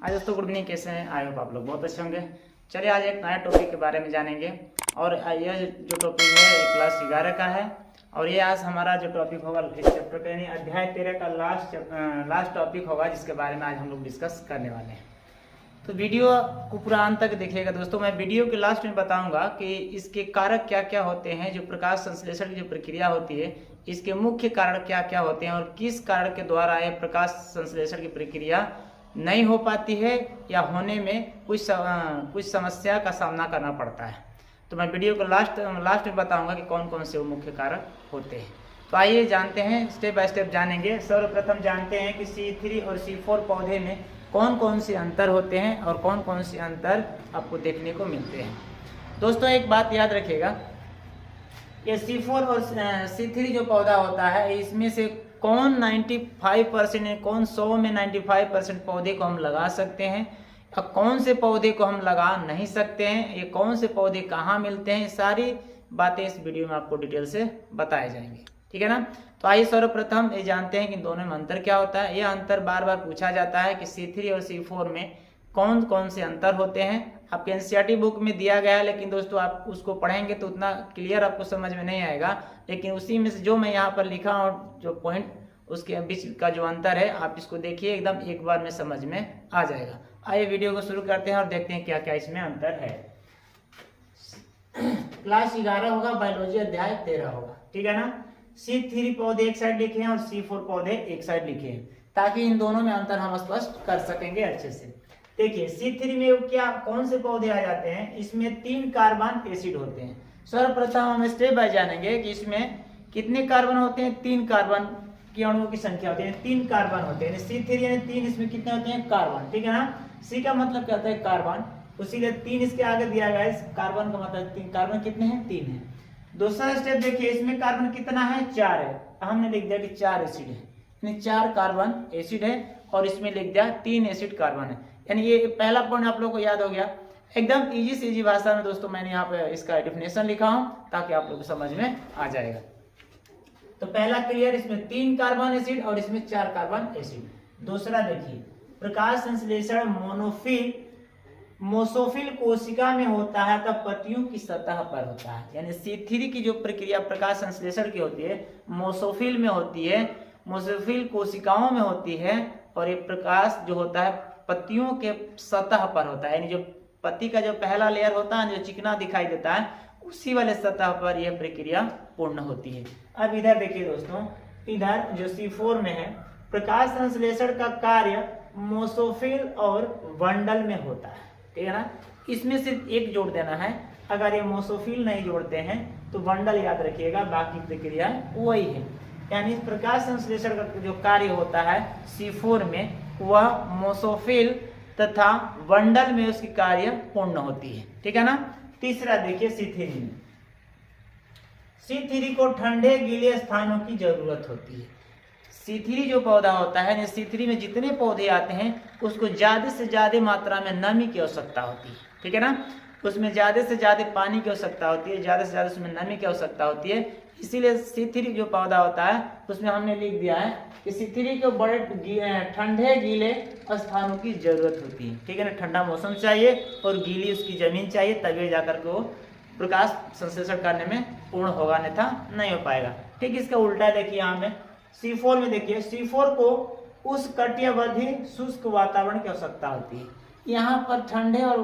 आज दोस्तों good evening, कैसे हैं? आई होप आप लोग बहुत अच्छे होंगे। चलिए आज एक नया टॉपिक के बारे में जानेंगे और यह जो टॉपिक है ये क्लास 11 का है और ये आज हमारा जो टॉपिक होगा इस चैप्टर का यानी अध्याय 13 का लास्ट टॉपिक होगा, जिसके बारे में आज हम लोग डिस्कस करने वाले हैं। तो वीडियो को पूरा अंत तक देखिएगा दोस्तों। मैं वीडियो के लास्ट में बताऊंगा कि इसके कारक क्या क्या होते हैं, जो प्रकाश संश्लेषण की जो प्रक्रिया होती है इसके मुख्य कारण क्या क्या होते हैं और किस कारण के द्वारा यह प्रकाश संश्लेषण की प्रक्रिया नहीं हो पाती है या होने में कुछ समस्या का सामना करना पड़ता है। तो मैं वीडियो को लास्ट में बताऊंगा कि कौन कौन से वो मुख्य कारक होते हैं। तो आइए जानते हैं, स्टेप बाय स्टेप जानेंगे। सर्वप्रथम जानते हैं कि C3 और C4 पौधे में कौन कौन से अंतर होते हैं और कौन कौन से अंतर आपको देखने को मिलते हैं। दोस्तों एक बात याद रखिएगा, ये C4 और C3 जो पौधा होता है इसमें से कौन 95% है, कौन 100 में 95% पौधे को हम लगा सकते हैं या कौन से पौधे को हम लगा नहीं सकते हैं, ये कौन से पौधे कहाँ मिलते हैं, सारी बातें इस वीडियो में आपको डिटेल से बताए जाएंगे। ठीक है ना। तो आइए सर्वप्रथम ये जानते हैं कि दोनों में अंतर क्या होता है। यह अंतर बार बार पूछा जाता है कि C3 और C4 में कौन कौन से अंतर होते हैं। आपके NCERT बुक में दिया गया है, लेकिन दोस्तों आप उसको पढ़ेंगे तो उतना क्लियर आपको समझ में नहीं आएगा, लेकिन उसी में से जो मैं यहाँ पर लिखा और जो पॉइंट उसके बीच का जो अंतर है आप इसको देखिए, एकदम एक बार में समझ में आ जाएगा। आइए वीडियो को शुरू करते हैं और देखते हैं क्या क्या इसमें अंतर है। क्लास 11 होगा, बायोलॉजी अध्याय 13 होगा। ठीक है ना। C3 पौधे एक साइड लिखे हैं और C4 पौधे एक साइड लिखे हैं, ताकि इन दोनों में अंतर हम स्पष्ट कर सकेंगे अच्छे से। देखिए C3 में क्या कौन से पौधे आ जाते हैं, इसमें 3 कार्बन एसिड होते हैं। सर्वप्रथम हम स्टेप बाय जानेंगे कि इसमें कितने कार्बन होते हैं। 3 कार्बन की अणुओं की संख्या होती है, 3 कार्बन होते हैं। C3 यानी 3, इसमें कितने होते हैं? कार्बन। ठीक है ना। C का मतलब क्या होता है? कार्बन, उसीलिए 3 इसके आगे दिया गया है। कार्बन का मतलब 3, कार्बन कितने हैं? 3 है। दूसरा स्टेप देखिए, इसमें कार्बन कितना है? 4 है। हमने लिख दिया कि 4 एसिड है, यानी 4 कार्बन एसिड है और इसमें लिख दिया 3 एसिड कार्बन है। यानी ये पहला पॉइंट आप लोगों को याद हो गया। एकदम इजी से इजी भाषा में दोस्तों मैंने यहाँ पे इसका डेफिनेशन लिखा हूँ ताकि आप लोग को समझ में आ जाएगा। तो पहला क्लियर, इसमें 3 कार्बन एसिड और इसमें 4 कार्बन एसिड। दूसरा देखिए, प्रकाश संश्लेषण मोसोफिल कोशिका में होता है तब पत्तियों की सतह पर होता है। यानी C3 की जो प्रक्रिया प्रकाश संश्लेषण की होती है मोसोफिल में होती है, मोसोफिल कोशिकाओं में होती है और ये प्रकाश जो होता है पत्तियों के सतह पर होता है। यानी जो पत्ती का जो पहला लेयर होता है जो चिकना दिखाई देता है उसी वाले सतह पर यह प्रक्रिया पूर्ण होती है। अब इधर देखिए दोस्तों, इधर जो C4 में है प्रकाश संश्लेषण का कार्य मोसोफिल और वंडल में होता है। ठीक है ना। इसमें सिर्फ एक जोड़ देना है, अगर ये मोसोफिल नहीं जोड़ते हैं तो वंडल याद रखिएगा, बाकी प्रक्रिया वही है। यानी प्रकाश संश्लेषण का जो कार्य होता है C4 में वह मोसोफिल तथा वंडल में उसकी कार्य पूर्ण होती है। ठीक है ना। तीसरा देखिए, C3 को ठंडे गीले स्थानों की जरूरत होती है। C3 जो पौधा होता है, C3 में जितने पौधे आते हैं उसको ज्यादा से ज्यादा मात्रा में नमी की आवश्यकता होती है। ठीक है ना। उसमें ज्यादा से ज्यादा पानी की आवश्यकता होती है, ज्यादा से ज्यादा उसमें नमी की आवश्यकता होती है। इसीलिए C3 जो पौधा होता है उसमें हमने लिख दिया है कि C3 को बड़े ठंडे गीले स्थानों की जरूरत होती है। ठीक है ना। ठंडा मौसम चाहिए और गीली उसकी जमीन चाहिए, तभी जाकर के वो प्रकाश संश्लेषण करने में पूर्ण होगा, अन्यथा नहीं हो पाएगा। ठीक इसका उल्टा देखिए, यहाँ में C4 में देखिए, C4 को उष्णकटिबंधीय शुष्क वातावरण की आवश्यकता होती है। यहाँ पर ठंडे और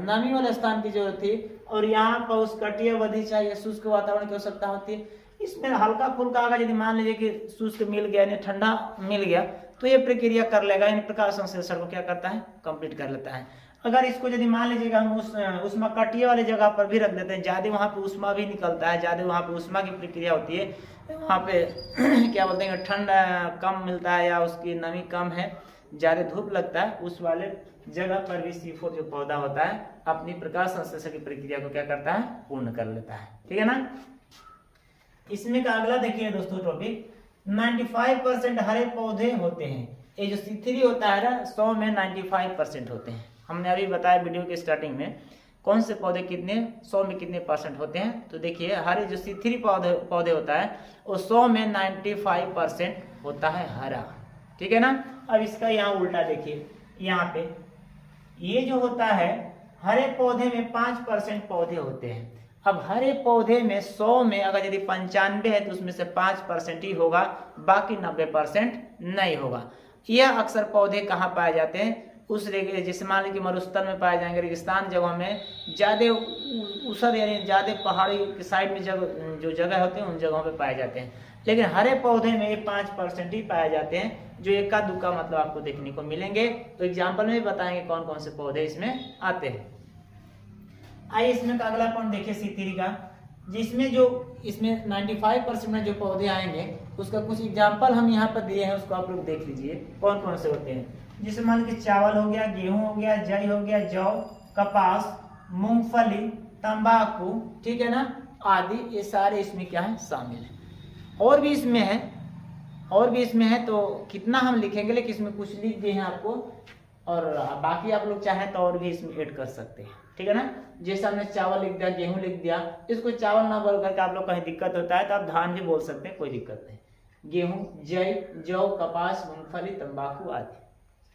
नमी वाले स्थान की जरूरत थी और यहाँ पर उष्णकटिबंधीय चाहिए, शुष्क वातावरण की आवश्यकता होती है। इसमें हल्का फुल्का अगर यदि मान लीजिए कि शुष्क मिल गया यानी ठंडा मिल गया तो ये प्रक्रिया कर लेगा, यानी प्रकाश संश्लेषण को क्या करता है? कंप्लीट कर लेता है। अगर इसको यदि मान लीजिएगा हम उष्णकटिबंधीय वाले जगह पर भी रख देते हैं, ज्यादा वहाँ पे उष्मा भी निकलता है, ज्यादा वहाँ पे उष्मा की प्रक्रिया होती है, वहाँ पे क्या बोलते हैं ठंड कम मिलता है या उसकी नमी कम है, ज्यादा धूप लगता है, उस वाले जगह पर भी C4 जो पौधा होता है अपनी प्रकाश संश्लेषण की प्रक्रिया को क्या करता है? पूर्ण कर लेता है। ठीक है ना। इसमें का अगला देखिए दोस्तों टॉपिक, 95% हरे पौधे होते हैं। ये जो C3 होता है ना 100 में 95% होते हैं। हमने अभी बताया वीडियो के स्टार्टिंग में कौन से पौधे कितने 100 में कितने % होते हैं। तो देखिए हरे जो C3 पौधे होता है वो 100 में 95% होता है हरा। ठीक है ना। अब इसका यहाँ उल्टा देखिए, यहाँ पे ये जो होता है हरे पौधे में 5% पौधे होते हैं। अब हरे पौधे में 100 में अगर यदि 95 है तो उसमें से 5% ही होगा, बाकी 90% नहीं होगा। यह अक्सर पौधे कहाँ पाए जाते हैं, उस जैसे मान लीजिए मरुस्थल में पाए जाएंगे, रेगिस्तान जगहों में, ज़्यादा ऊसर यानी ज़्यादा पहाड़ी के साइड में जो जगह होते हैं उन जगहों पे पाए जाते हैं। लेकिन हरे पौधे में ये 5% ही पाए जाते हैं, जो इक्का दुक्का मतलब आपको देखने को मिलेंगे। तो एग्जाम्पल में भी बताएंगे कौन कौन से पौधे इसमें आते हैं। आइए इसमें का अगला पॉइंट देखिए C3 का, जिसमें जो इसमें 95% में जो पौधे आएंगे उसका कुछ एग्जाम्पल हम यहाँ पर दिए हैं, उसको आप लोग देख लीजिए कौन कौन से होते हैं। जिसमें मान लीजिए चावल हो गया, गेहूं हो गया, जई हो गया, जौ, कपास, मूंगफली, तंबाकू, ठीक है ना, आदि, ये सारे इसमें क्या है शामिल है। और भी इसमें है, तो कितना हम लिखेंगे, लेकिन इसमें कुछ लिख दिए हैं आपको, और बाकी आप लोग चाहें तो और भी इसमें ऐड कर सकते हैं, ठीक है ना। जैसे हमने चावल लिख दिया, गेहूं लिख दिया, इसको चावल ना बोल करके आप लोग कहीं दिक्कत होता है तो आप धान भी बोल सकते हैं, कोई दिक्कत नहीं। गेहूं, जई, जौ, कपास, मूंगफली, तंबाकू आदि,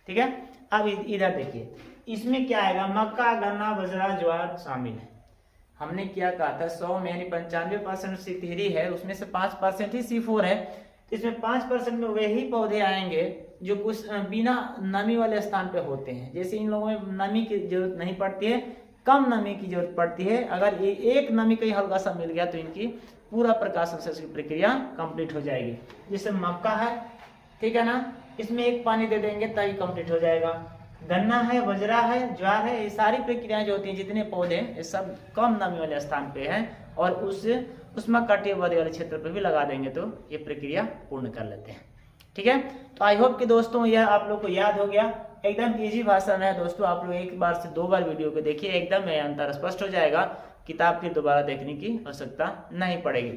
ठीक है। अब इधर देखिए, इसमें क्या आएगा, मक्का, गन्ना, बजरा, ज्वार शामिल है। हमने क्या कहा था, 100 में यानी 95% C3 है, उसमें से 5% ही C4 है। तो इसमें 5% में वही पौधे आएंगे जो कुछ बिना नमी वाले स्थान पे होते हैं। जैसे इन लोगों में नमी की जरूरत नहीं पड़ती है, कम नमी की जरूरत पड़ती है। अगर एक नमी कहीं हल्का सा मिल गया तो इनकी पूरा प्रकाश संश्लेषण की प्रक्रिया कंप्लीट हो जाएगी। जैसे मक्का है, ठीक है ना, इसमें एक पानी दे देंगे तभी कंप्लीट हो जाएगा। गन्ना है, बजरा है, ज्वार है, ये सारी प्रक्रियाएं जो होती हैं, जितने पौधे ये सब कम नमी वाले स्थान पे हैं, और उष्णकटिबंधीय वाले क्षेत्र पे भी लगा देंगे तो ये प्रक्रिया पूर्ण कर लेते हैं, ठीक है। तो आई होप कि दोस्तों यह आप लोग को याद हो गया, एकदम इजी भाषा में है दोस्तों। आप लोग एक बार से 2 बार वीडियो को देखिए, एकदम अंतर स्पष्ट हो जाएगा, किताब की दोबारा देखने की आवश्यकता नहीं पड़ेगी।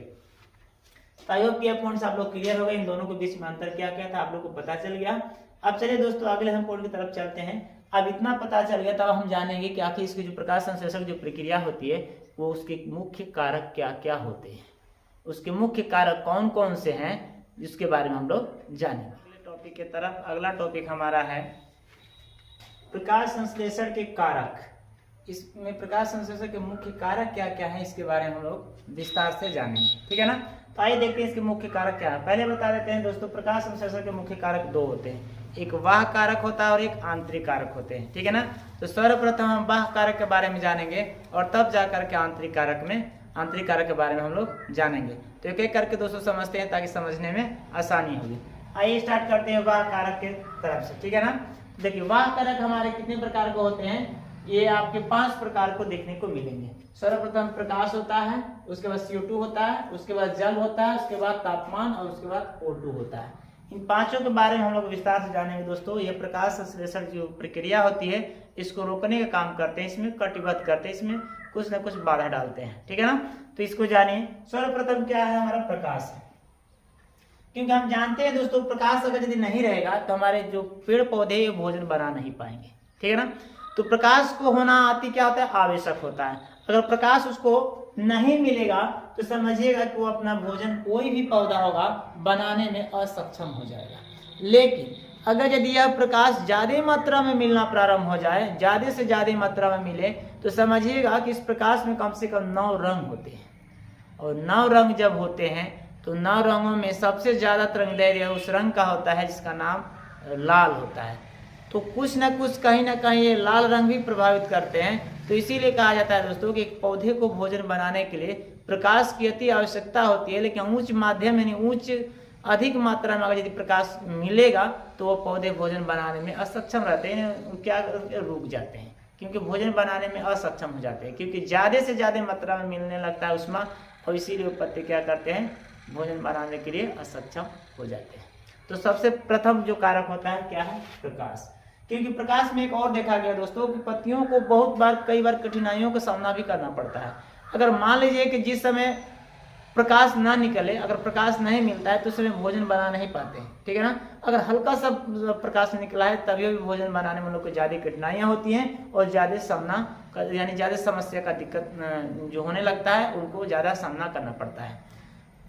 तो आई होप कि यह पॉइंट्स आप लोग क्लियर हो गए, इन दोनों के बीच में अंतर क्या क्या था आप लोग को पता चल गया। अब चलिए दोस्तों अगले हम पॉइंट की तरफ चलते हैं। अब इतना पता चल गया, तब हम जानेंगे कि आखिर इसकी जो प्रकाश संश्लेषण जो प्रक्रिया होती है वो उसके मुख्य कारक क्या क्या होते हैं, उसके मुख्य कारक कौन कौन से हैं, जिसके बारे में हम लोग जानेंगे। अगले टॉपिक की तरफ, अगला टॉपिक हमारा है प्रकाश संश्लेषण के कारक। इसमें प्रकाश संश्लेषण के मुख्य कारक क्या क्या है, इसके बारे में हम लोग विस्तार से जानेंगे, ठीक है ना। तो आइए देखते हैं इसके मुख्य कारक क्या है। पहले बता देते हैं दोस्तों, प्रकाश संश्लेषण के मुख्य कारक 2 होते हैं, एक वाह कारक होता है और एक आंतरिक कारक होते हैं, ठीक है ना। तो सर्वप्रथम हम वाह कारक के बारे में जानेंगे और तब जाकर के आंतरिक कारक के बारे में हम लोग जानेंगे। तो एक एक करके दोस्तों समझते हैं ताकि समझने में आसानी होगी। आइए स्टार्ट करते हैं वाह कारक के तरफ से, ठीक है ना। देखिए वाह कारक हमारे कितने प्रकार के होते हैं, ये आपके 5 प्रकार को देखने को मिलेंगे। सर्वप्रथम प्रकाश होता है, उसके बाद CO2 होता है, उसके बाद जल होता है, उसके बाद तापमान और उसके बाद O2 होता है। इन 5 के बारे में हम लोग विस्तार से जानेंगे दोस्तों। ये प्रकाश संश्लेषण जो प्रक्रिया होती है इसको रोकने का काम करते हैं, इसमें कटिबद्ध करते हैं, इसमें कुछ न कुछ बाधा डालते हैं, ठीक है ना। तो इसको जानिए। सर्वप्रथम क्या है, हमारा प्रकाश है, क्योंकि हम जानते हैं दोस्तों प्रकाश अगर यदि नहीं रहेगा तो हमारे जो पेड़ पौधे भोजन बना नहीं पाएंगे, ठीक है ना। तो प्रकाश को होना अति क्या होता है, आवश्यक होता है। अगर प्रकाश उसको नहीं मिलेगा तो समझिएगा कि वो अपना भोजन कोई भी पौधा होगा बनाने में असक्षम हो जाएगा। लेकिन अगर यदि यह प्रकाश ज्यादा मात्रा में मिलना प्रारंभ हो जाए, ज्यादा से ज्यादा मात्रा में मिले, तो समझिएगा कि इस प्रकाश में कम से कम 9 रंग होते हैं। और 9 रंग जब होते हैं तो 9 रंगों में सबसे ज्यादा तरंगदैर्घ्य उस रंग का होता है जिसका नाम लाल होता है। तो कुछ न कुछ कहीं ना कहीं ये लाल रंग भी प्रभावित करते हैं। तो इसीलिए कहा जाता है दोस्तों कि एक पौधे को भोजन बनाने के लिए प्रकाश की अति आवश्यकता होती है, लेकिन उच्च माध्यम यानी उच्च अधिक मात्रा में अगर यदि प्रकाश मिलेगा तो वो पौधे भोजन बनाने में असक्षम रहते हैं, क्या रुक जाते हैं, क्योंकि भोजन बनाने में असक्षम हो जाते हैं, क्योंकि ज़्यादा से ज़्यादा मात्रा में मिलने लगता है उष्मा, और इसीलिए पत्ते क्या करते हैं, भोजन बनाने के लिए असक्षम हो जाते हैं। तो सबसे प्रथम जो कारक होता है क्या है, प्रकाश। क्योंकि प्रकाश में एक और देखा गया दोस्तों कि पत्तियों को बहुत बार कई बार कठिनाइयों का सामना भी करना पड़ता है। अगर मान लीजिए कि जिस समय प्रकाश ना निकले, अगर प्रकाश नहीं मिलता है तो उस समय भोजन बना नहीं पाते हैं, ठीक है ना। अगर हल्का सा प्रकाश निकला है तभी भी भोजन बनाने में लोग को ज़्यादा कठिनाइयाँ होती हैं और ज़्यादा सामना यानी ज़्यादा समस्या का दिक्कत जो होने लगता है, उनको ज़्यादा सामना करना पड़ता है।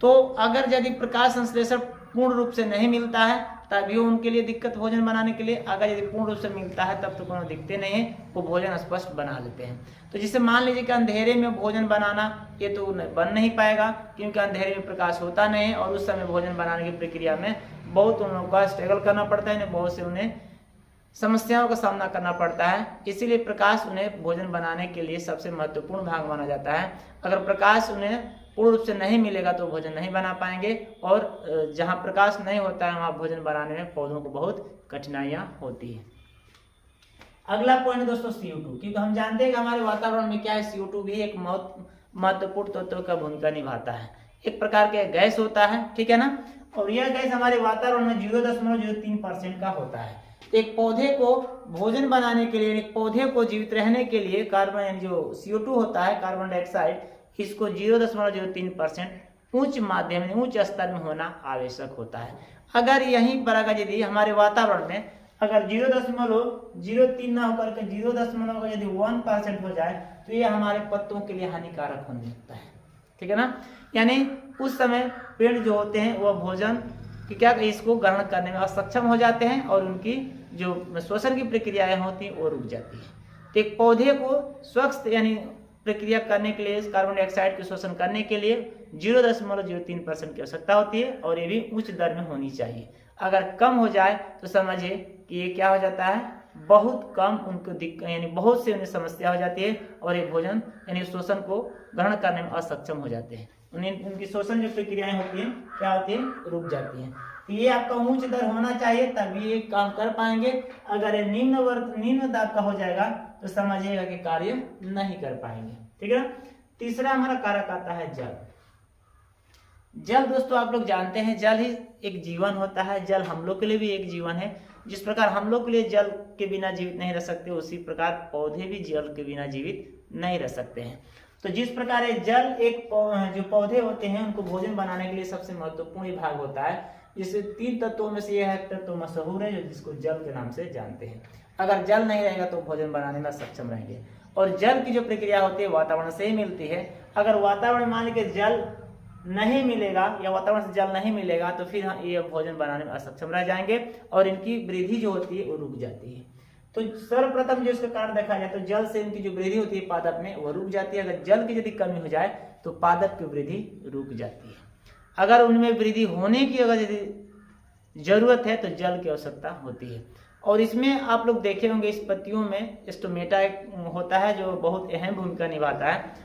तो अगर यदि प्रकाश संश्लेषण पूर्ण रूप से नहीं मिलता है तभी उनके लिए दिक्कत भोजन बनाने के लिए। अगर यदि पूर्ण रूप से मिलता है तब तो कोनो दिक्कतें नहीं है, वो भोजन स्पष्ट बना लेते हैं। तो जिससे मान लीजिए कि अंधेरे में भोजन बनाना ये तो बन नहीं पाएगा, क्योंकि अंधेरे में प्रकाश होता नहीं है और उस समय भोजन बनाने की प्रक्रिया में बहुत उन लोगों का स्ट्रगल करना पड़ता है, बहुत से उन्हें समस्याओं का सामना करना पड़ता है। इसीलिए प्रकाश उन्हें भोजन बनाने के लिए सबसे महत्वपूर्ण भाग माना जाता है। अगर प्रकाश उन्हें पूर्ण रूप से नहीं मिलेगा तो भोजन नहीं बना पाएंगे, और जहाँ प्रकाश नहीं होता है वहाँ भोजन बनाने में पौधों को बहुत कठिनाइयाँ होती है। अगला पॉइंट है दोस्तों CO2, क्योंकि हम जानते हैं कि हमारे वातावरण में क्या है, CO2 भी एक महत्वपूर्ण तत्व का भूमिका निभाता है। एक प्रकार का गैस होता है, ठीक है ना, और यह गैस हमारे वातावरण में 0.03% का होता है। एक पौधे को भोजन बनाने के लिए, एक पौधे को जीवित रहने के लिए कार्बन जो CO2 होता है, कार्बन डाइऑक्साइड, इसको 0.03% उच्च माध्यम उच्च स्तर में होना आवश्यक होता है। अगर यहीं पर अगर यदि हमारे वातावरण में अगर 0.03 ना होकर के 0.1% हो जाए तो ये हमारे पत्तों के लिए हानिकारक होने लगता है, ठीक है ना। यानी उस समय पेड़ जो होते हैं वह भोजन कि क्या इसको ग्रहण करने में असक्षम हो जाते हैं और उनकी जो श्वसन की प्रक्रियाएं होती हैं वो रुक जाती है। तो एक पौधे को स्वच्छ यानी प्रक्रिया करने के लिए, कार्बन डाइऑक्साइड के शोषण करने के लिए 0.03% की आवश्यकता होती है, और ये भी उच्च दर में होनी चाहिए। अगर कम हो जाए तो समझिए कि ये क्या हो जाता है, बहुत कम उनको दिक्कत यानी बहुत से उन्हें समस्या हो जाती है और ये भोजन यानी शोषण को ग्रहण करने में असक्षम हो जाते हैं। उनकी शोषण जो प्रक्रियाएं होती हैं क्या होती है, रुक जाती हैं। तो ये आपका उच्च दर होना चाहिए तभी ये काम कर पाएंगे। अगर ये निम्न दाब का हो जाएगा तो समझिएगा कि कार्य नहीं कर पाएंगे, ठीक है ना। तीसरा हमारा कारक आता है जल। जल दोस्तों आप लोग जानते हैं जल ही एक जीवन होता है। जल हम लोग के लिए भी एक जीवन है। जिस प्रकार हम लोग के लिए जल के बिना जीवित नहीं रह सकते, उसी प्रकार पौधे भी जल के बिना जीवित नहीं रह सकते हैं। तो जिस प्रकार ये जल एक जो पौधे होते हैं उनको भोजन बनाने के लिए सबसे महत्वपूर्ण भाग होता है। इसे 3 तत्वों में से यह तत्व मशहूर है जिसको जल के नाम से जानते हैं। अगर जल नहीं रहेगा तो भोजन बनाने में सक्षम रहेंगे। और जल की जो प्रक्रिया होती है वातावरण से ही मिलती है। अगर वातावरण मान के जल नहीं मिलेगा या वातावरण से जल नहीं मिलेगा तो फिर ये भोजन बनाने में असक्षम रह जाएंगे और इनकी वृद्धि जो होती है वो रुक जाती है। तो सर्वप्रथम जो इसका कारण देखा जाए तो जल से इनकी जो वृद्धि होती है पादप में वो रुक जाती है। अगर जल की यदि कमी हो जाए तो पादप की वृद्धि रुक जाती है। अगर उनमें वृद्धि होने की अगर यदि जरूरत है तो जल की आवश्यकता होती है। और इसमें आप लोग देखे होंगे इस पत्तियों में स्टोमेटा होता है जो बहुत अहम भूमिका निभाता है।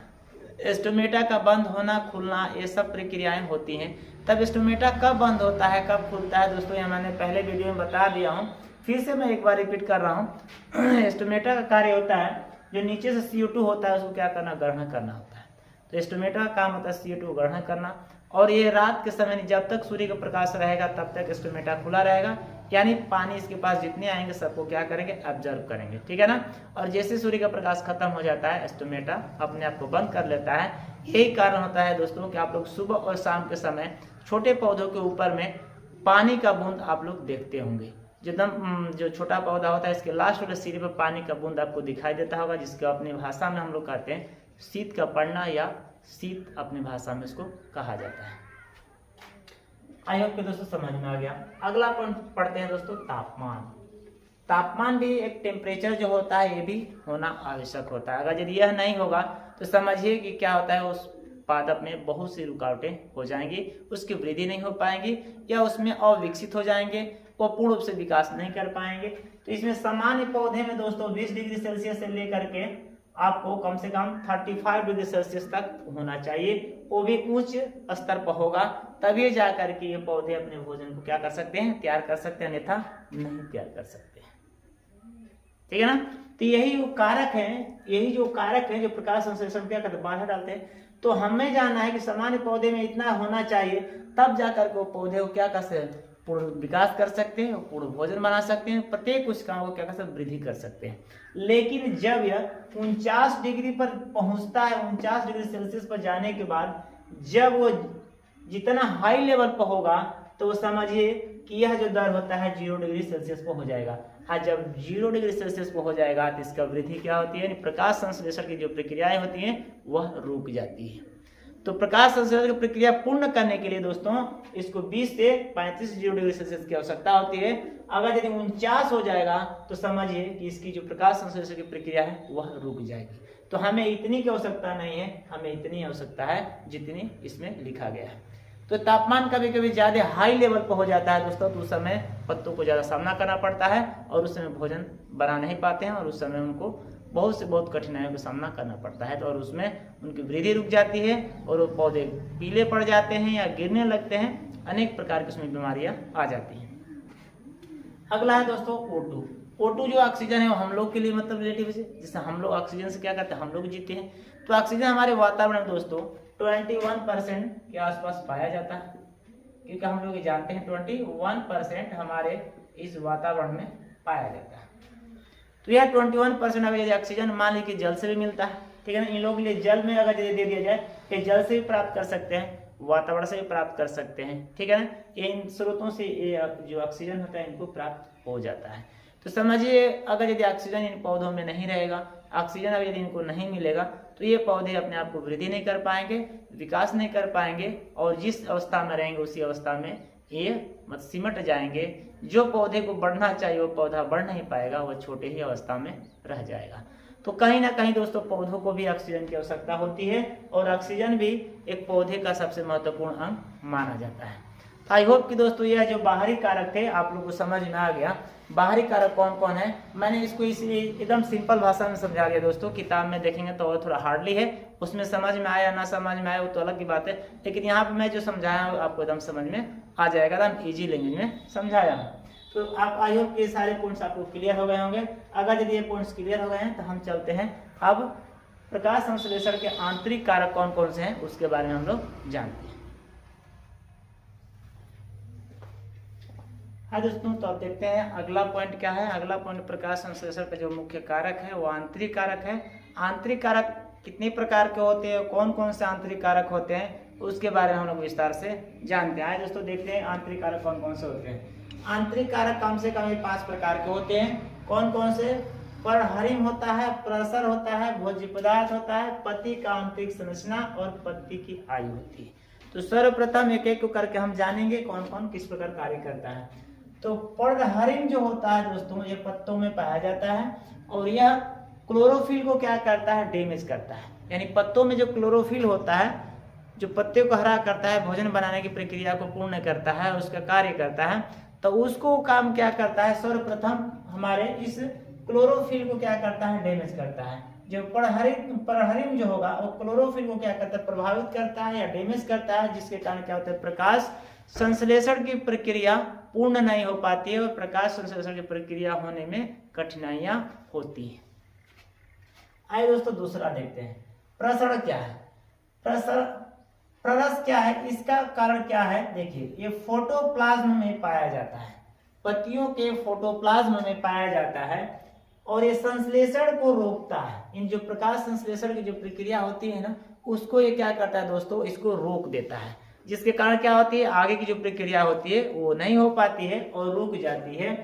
स्टोमेटा का बंद होना खुलना ये सब प्रक्रियाएं होती हैं। तब स्टोमेटा कब बंद होता है कब खुलता है दोस्तों ये मैंने पहले वीडियो में बता दिया हूँ, फिर से मैं एक बार रिपीट कर रहा हूँ। स्टोमेटा का कार्य होता है जो नीचे से CO2 होता है उसको क्या करना, ग्रहण करना होता है। तो स्टोमेटा का काम होता है CO2 ग्रहण करना। और ये रात के समय जब तक सूर्य का प्रकाश रहेगा तब तक स्टोमेटा खुला रहेगा, यानी पानी इसके पास जितने आएंगे सबको क्या करेंगे, ऑब्जर्व करेंगे, ठीक है ना। और जैसे सूर्य का प्रकाश खत्म हो जाता है स्टोमेटा अपने आप को बंद कर लेता है। यही कारण होता है दोस्तों कि आप लोग सुबह और शाम के समय छोटे पौधों के ऊपर में पानी का बूंद आप लोग देखते होंगे। जो छोटा पौधा होता है इसके लास्ट वाले सिरे पर पानी का बूंद आपको दिखाई देता होगा, जिसको अपनी भाषा में हम लोग कहते हैं शीत का पड़ना या शीत अपनी भाषा में इसको कहा जाता है। आई होप कि दोस्तों समझ में आ गया। अगला पॉइंट पढ़ते हैं दोस्तों तापमान। तापमान भी एक टेम्परेचर जो होता है ये भी होना आवश्यक होता है। अगर यदि यह नहीं होगा तो समझिए कि क्या होता है, उस पादप में बहुत सी रुकावटें हो जाएंगी, उसकी वृद्धि नहीं हो पाएंगी या उसमें अविकसित हो जाएंगे, वो पूर्ण रूप से विकास नहीं कर पाएंगे। तो इसमें सामान्य पौधे में दोस्तों 20 डिग्री सेल्सियस से लेकर के आपको कम से कम 35 डिग्री सेल्सियस तक होना चाहिए, वो भी उच्च स्तर पर होगा, तभी जा करके ये पौधे अपने भोजन को क्या कर सकते हैं, तैयार कर सकते हैं, अन्यथा नहीं तैयार कर सकते हैं, ठीक है ना। तो यही वो कारक है जो प्रकाश संश्लेषण क्या करते हैं, बाधा डालते हैं। तो हमें जानना है कि सामान्य पौधे में इतना होना चाहिए, तब जाकर के वो पौधे को क्या कर सकते हैं, पूर्ण विकास कर सकते हैं, पूर्ण भोजन बना सकते हैं, प्रत्येक कोशिकाओं को क्या कर सकते हैं, वृद्धि कर सकते हैं। लेकिन जब यह 49 डिग्री पर पहुंचता है, 49 डिग्री सेल्सियस पर जाने के बाद जब वो जितना हाई लेवल पर होगा तो वो समझिए कि यह जो दर होता है 0 डिग्री सेल्सियस पर हो जाएगा। हाँ, जब 0 डिग्री सेल्सियस पर हो जाएगा तो इसका वृद्धि क्या होती है, प्रकाश संश्लेषण की जो प्रक्रियाएं होती हैं वह रुक जाती है। तो प्रकाश संश्लेषण की प्रक्रिया पूर्ण करने के लिए दोस्तों इसको 20 से 35 डिग्री सेल्सियस की आवश्यकता होती है। अगर यदि 49 हो जाएगा तो समझिए कि इसकी जो प्रकाश संश्लेषण की प्रक्रिया है वह रुक जाएगी। तो हमें इतनी की आवश्यकता नहीं है, हमें इतनी आवश्यकता है जितनी इसमें लिखा गया है। तो तापमान कभी कभी ज़्यादा हाई लेवल पर हो जाता है दोस्तों, तो उस समय पत्तों को ज़्यादा सामना करना पड़ता है और उस समय भोजन बना नहीं पाते हैं और उस समय उनको बहुत कठिनाइयों का सामना करना पड़ता है। तो और उसमें उनकी वृद्धि रुक जाती है और वो पौधे पीले पड़ जाते हैं या गिरने लगते हैं, अनेक प्रकार की उसमें बीमारियां आ जाती हैं। अगला है दोस्तों O2। O2 जो ऑक्सीजन है वो हम लोग के लिए मतलब रिलेटिव है, जिससे हम लोग ऑक्सीजन से क्या करते हैं, हम लोग जीते हैं। तो ऑक्सीजन हमारे वातावरण में दोस्तों 21% के आसपास पाया जाता है, क्योंकि हम लोग जानते हैं 21% हमारे इस वातावरण में पाया जाता है। तो यह 21% अगर यदि ऑक्सीजन मान लीजिए जल से भी मिलता है, ठीक है ना, इन लोगों के लिए जल में अगर यदि दे दिया जाए कि जल से भी प्राप्त कर सकते हैं, वातावरण से भी प्राप्त कर सकते हैं, ठीक है ना, इन स्रोतों से ये जो ऑक्सीजन होता है इनको प्राप्त हो जाता है। तो समझिए अगर यदि ऑक्सीजन इन पौधों में नहीं रहेगा, ऑक्सीजन अगर यदि इनको नहीं मिलेगा तो ये पौधे अपने आप को वृद्धि नहीं कर पाएंगे, विकास नहीं कर पाएंगे और जिस अवस्था में रहेंगे उसी अवस्था में ये सिमट जाएंगे। जो पौधे को बढ़ना चाहिए वो पौधा बढ़ नहीं पाएगा, वह छोटे ही अवस्था में रह जाएगा। तो कहीं ना कहीं दोस्तों पौधों को भी ऑक्सीजन की आवश्यकता होती है और ऑक्सीजन भी एक पौधे का सबसे महत्वपूर्ण अंग माना जाता है। तो आई होप कि दोस्तों यह जो बाहरी कारक थे आप लोग को समझ में आ गया। बाहरी कारक कौन कौन है, मैंने इसको इसी एकदम सिंपल भाषा में समझा दिया दोस्तों। किताब में देखेंगे तो और थोड़ा हार्डली है, उसमें समझ में आया ना समझ में आया वो तो अलग की बात है, लेकिन यहाँ पे मैं जो समझाया हूँ आपको एकदम समझ में आ जाएगा, एकदम ईजी लैंग्वेज में समझाया हूँ। तो आप आई होप ये सारे पॉइंट्स आपको क्लियर हो गए होंगे। अगर यदि ये पॉइंट्स क्लियर हो गए हैं तो हम चलते हैं अब प्रकाश संश्लेषण के आंतरिक कारक कौन कौन से हैं उसके बारे में हम लोग जानते हैं। हाँ दोस्तों, तो अब देखते हैं अगला पॉइंट क्या है। अगला पॉइंट प्रकाश संश्लेषण का जो मुख्य कारक है वो आंतरिक कारक है। आंतरिक कारक कितने प्रकार के होते हैं, कौन कौन से आंतरिक कारक होते हैं उसके बारे में हम लोग विस्तार से जानते हैं। दोस्तों देखते हैं आंतरिक कारक कौन कौन से होते हैं। आंतरिक कारक कम से कम 5 प्रकार के होते हैं। कौन कौन से, परहरिम होता है, प्रसर होता है, भोज्य पदार्थ होता है, पत्ती का आंतरिक संरचना और पत्ती की आयु होती है। तो सर्वप्रथम एक एक करके हम जानेंगे कौन कौन किस प्रकार कार्य करता है। तो पर्णहरिम जो होता है दोस्तों ये पत्तों में पाया जाता है और यह क्लोरोफिल को क्या करता है, डैमेज करता है। यानी पत्तों में जो क्लोरोफिल होता है जो पत्ते को हरा करता है, भोजन बनाने की प्रक्रिया को पूर्ण करता है, उसका कार्य करता है, तो उसको काम क्या करता है, सर्वप्रथम हमारे इस क्लोरोफिल को क्या करता है, डैमेज करता है। जो परहरिम जो होगा वो क्लोरोफिल को क्या करता है, प्रभावित करता है या डैमेज करता है, जिसके कारण क्या होता है, प्रकाश संश्लेषण की प्रक्रिया पूर्ण नहीं हो पाती है और प्रकाश संश्लेषण की प्रक्रिया होने में कठिनाइयां होती है। आइए दोस्तों दूसरा देखते हैं, प्रसरण क्या है। प्ररस क्या है, इसका कारण क्या है, देखिए ये फोटोप्लाज्म में पाया जाता है, पत्तियों के फोटोप्लाज्म में पाया जाता है और ये संश्लेषण को रोकता है। इन जो प्रकाश संश्लेषण की जो प्रक्रिया होती है ना उसको ये क्या करता है दोस्तों, इसको रोक देता है, जिसके कारण क्या होती है, आगे की जो प्रक्रिया होती है वो नहीं हो पाती है और रुक जाती है।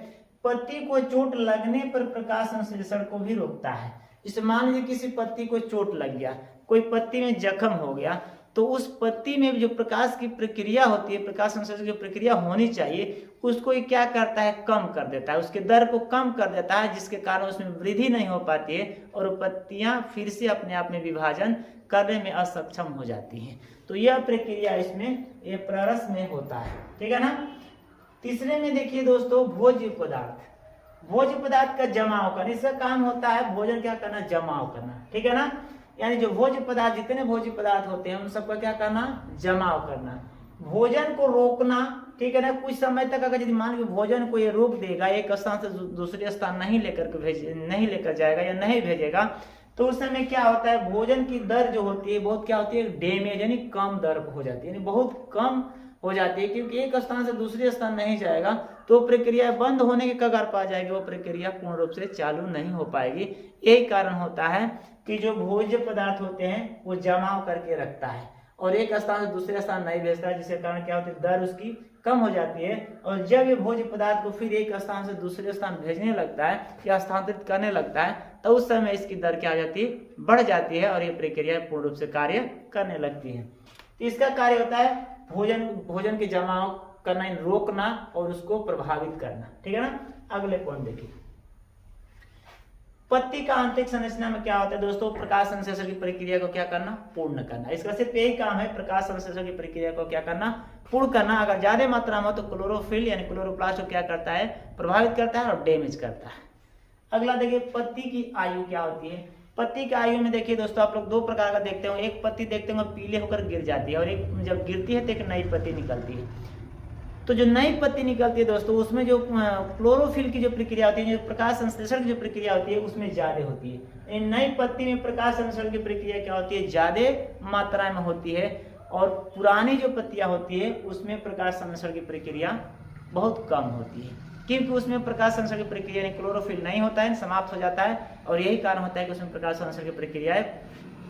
पत्ती को चोट लगने पर प्रकाश संश्लेषण को भी रोकता है। जैसे मान लीजिए किसी पत्ती को चोट लग गया, कोई पत्ती में जख्म हो गया, तो उस पत्ती में जो प्रकाश की प्रक्रिया होती है, प्रकाश संश्लेषण की प्रक्रिया होनी चाहिए, उसको ये क्या करता है, कम कर देता है, उसके दर को कम कर देता है, जिसके कारण उसमें वृद्धि नहीं हो पाती है और पत्तियां फिर से अपने आप में विभाजन करने में असक्षम हो जाती हैं। तो यह प्रक्रिया इसमें ये प्ररस में होता है, ठीक है ना। तीसरे में देखिए दोस्तों भोज्य पदार्थ। भोज्य पदार्थ का जमाव करना, इसका काम होता है भोजन क्या करना, जमाव करना, ठीक है ना। यानी जो भोज्य पदार्थ, जितने भोज्य पदार्थ होते हैं उन सबका क्या करना, जमाव करना, भोजन को रोकना, ठीक है ना। कुछ समय तक अगर यदि मान लो भोजन को ये रोक देगा, एक स्थान से दूसरे स्थान नहीं लेकर जाएगा या नहीं भेजेगा, तो उस समय क्या होता है, भोजन की दर जो होती है बहुत क्या होती है, डैमेज, यानी कम दर हो जाती है, यानी बहुत कम हो जाती है, क्योंकि एक स्थान से दूसरे स्थान नहीं जाएगा तो प्रक्रिया बंद होने के कगार पर आ जाएगी, वो प्रक्रिया पूर्ण रूप से चालू नहीं हो पाएगी। यही कारण होता है कि जो भोज्य पदार्थ होते हैं वो जमाव करके रखता है और एक स्थान से दूसरे स्थान नहीं भेजता है, जिसके कारण क्या होता है, दर उसकी कम हो जाती है। और जब ये भोज्य पदार्थ को फिर एक स्थान से दूसरे स्थान भेजने लगता है या स्थानांतरित करने लगता है, तो उस समय इसकी दर क्या हो जाती है, बढ़ जाती है और ये प्रक्रिया पूर्ण रूप से कार्य करने लगती है। तो इसका कार्य होता है भोजन के जमाव करना, रोकना और उसको प्रभावित करना। ठीक है ना। अगले पॉइंट देखिए, पत्ती का आंतरिक संरचना में क्या होता है दोस्तों, प्रकाश संश्लेषण की प्रक्रिया को क्या करना, पूर्ण करना। इसका सिर्फ यही काम है, प्रकाश संश्लेषण की प्रक्रिया को क्या करना, पूर्ण करना। अगर ज्यादा मात्रा में हो तो क्लोरोफिल यानी क्लोरोप्लास्ट को क्या करता है, प्रभावित करता है और डैमेज करता है। अगला देखिए, पत्ती की आयु क्या होती है। पत्ती की आयु में देखिए दोस्तों, आप लोग दो प्रकार का देखते हो, एक पत्ती देखते हो पीले होकर गिर जाती है और एक जब गिरती है तो एक नई पत्ती निकलती है। तो जो नई पत्ती निकलती है दोस्तों, उसमें जो क्लोरोफिल की जो प्रक्रिया होती है, जो प्रकाश संश्लेषण की जो प्रक्रिया होती है, उसमें ज्यादा होती है। नई पत्ती में प्रकाश संश्लेषण की प्रक्रिया क्या होती है, ज्यादा मात्रा में होती है। और पुरानी जो पत्तियां होती है उसमें प्रकाश संश्लेषण की प्रक्रिया बहुत कम होती है, क्योंकि उसमें प्रकाश संश्लेषण की प्रक्रिया यानी क्लोरोफिल नहीं होता है, समाप्त हो जाता है। और यही कारण होता है कि उसमें प्रकाश संश्लेषण की प्रक्रियाएं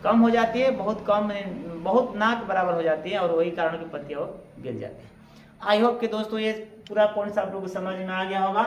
कम हो जाती है, बहुत कम, बहुत नाक बराबर हो जाती है और वही कारण की पत्तियां गिर जाती है। आई होप कि दोस्तों ये पूरा पॉइंट्स आप लोगों को समझ में आ गया होगा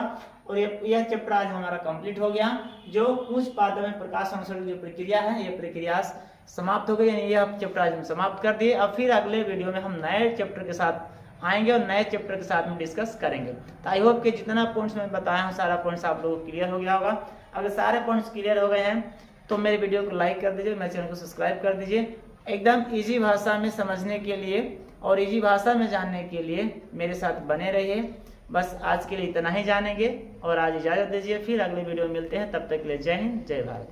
और यह चैप्टर आज हमारा कंप्लीट हो गया। जो कुछ पादों में प्रकाश संश्लेषण की जो प्रक्रिया है, ये प्रक्रिया समाप्त हो गई, यानी यह चैप्टर आज हम समाप्त कर दिए। अब फिर अगले वीडियो में हम नए चैप्टर के साथ आएंगे और नए चैप्टर के साथ में डिस्कस करेंगे। तो आई होप कि जितना पॉइंट्स मैं बताया हूँ सारा पॉइंट्स आप लोगों को क्लियर हो गया होगा। अगर सारे पॉइंट्स क्लियर हो गए हैं तो मेरे वीडियो को लाइक कर दीजिए, मेरे चैनल को सब्सक्राइब कर दीजिए। एकदम ईजी भाषा में समझने के लिए और इजी भाषा में जानने के लिए मेरे साथ बने रहिए। बस आज के लिए इतना ही जानेंगे और आज इजाजत दीजिए, फिर अगले वीडियो में मिलते हैं। तब तक के लिए जय हिंद, जय भारत।